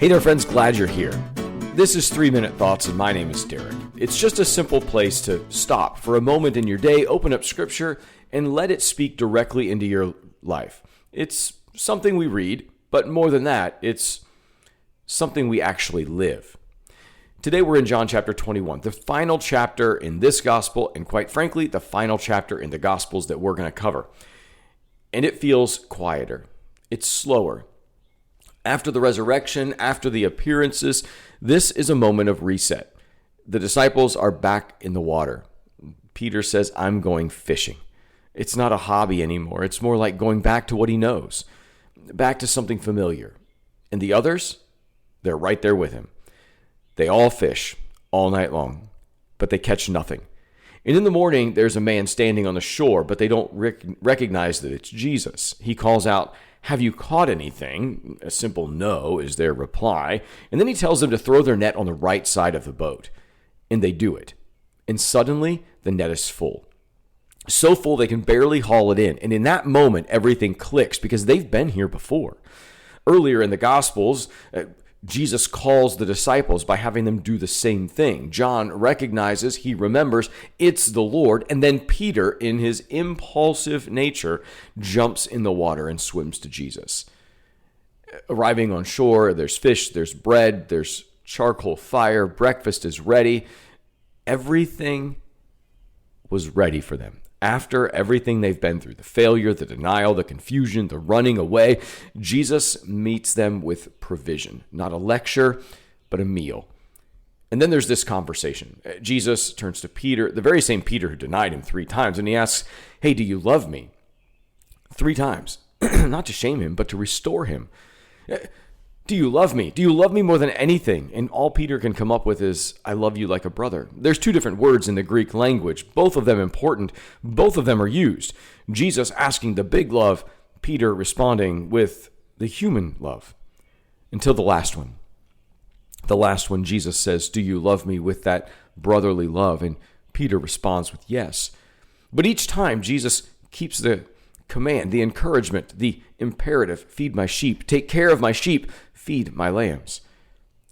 Hey there, friends. Glad you're here. This is 3-Minute Thoughts, and my name is Derek. It's just a simple place to stop for a moment in your day, open up Scripture, and let it speak directly into your life. It's something we read, but more than that, it's something we actually live. Today we're in John chapter 21, the final chapter in this gospel, and quite frankly, the final chapter in the gospels that we're going to cover. And it feels quieter. It's slower. After the resurrection, after the appearances, this is a moment of reset. The disciples are back in the water. Peter says, I'm going fishing. It's not a hobby anymore. It's more like going back to what he knows, back to something familiar. And the others, they're right there with him. They all fish all night long, but they catch nothing. And in the morning, there's a man standing on the shore, but they don't recognize that it's Jesus. He calls out, have you caught anything? A simple no is their reply. And then he tells them to throw their net on the right side of the boat. And they do it. And suddenly, the net is full. So full they can barely haul it in. And in that moment, everything clicks because they've been here before. Earlier in the Gospels, Jesus calls the disciples by having them do the same thing. John recognizes, he remembers, it's the Lord, and then Peter, in his impulsive nature, jumps in the water and swims to Jesus. Arriving on shore, there's fish, there's bread, there's charcoal fire, breakfast is ready. Everything was ready for them. After everything they've been through, the failure, the denial, the confusion, the running away, Jesus meets them with provision. Not a lecture, but a meal. And then there's this conversation. Jesus turns to Peter, the very same Peter who denied him 3 times, and he asks, hey, do you love me? 3 times. Not to shame him, but to restore him. Do you love me? Do you love me more than anything? And all Peter can come up with is, I love you like a brother. There's 2 different words in the Greek language, both of them important, both of them are used. Jesus asking the big love, Peter responding with the human love. Until the last one. The last one, Jesus says, do you love me with that brotherly love? And Peter responds with yes. But each time, Jesus keeps the command, the encouragement, the imperative, feed my sheep, take care of my sheep, feed my lambs.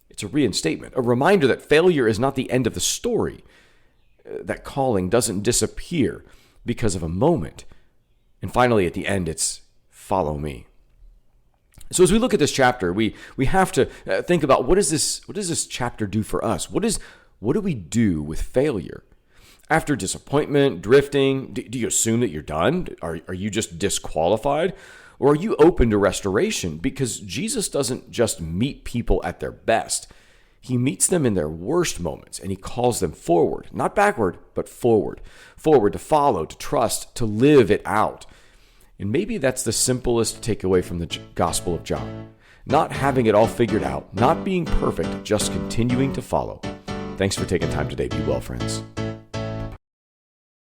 It's a reinstatement, a reminder that failure is not the end of the story. That calling doesn't disappear because of a moment. And finally, at the end, it's follow me. So as we look at this chapter, we have to think about what does this chapter do for us? What do we do with failure? After disappointment, drifting, do you assume that you're done? Are you just disqualified? Or are you open to restoration? Because Jesus doesn't just meet people at their best. He meets them in their worst moments, and he calls them forward. Not backward, but forward. Forward to follow, to trust, to live it out. And maybe that's the simplest takeaway from the Gospel of John. Not having it all figured out, not being perfect, just continuing to follow. Thanks for taking time today. Be well, friends.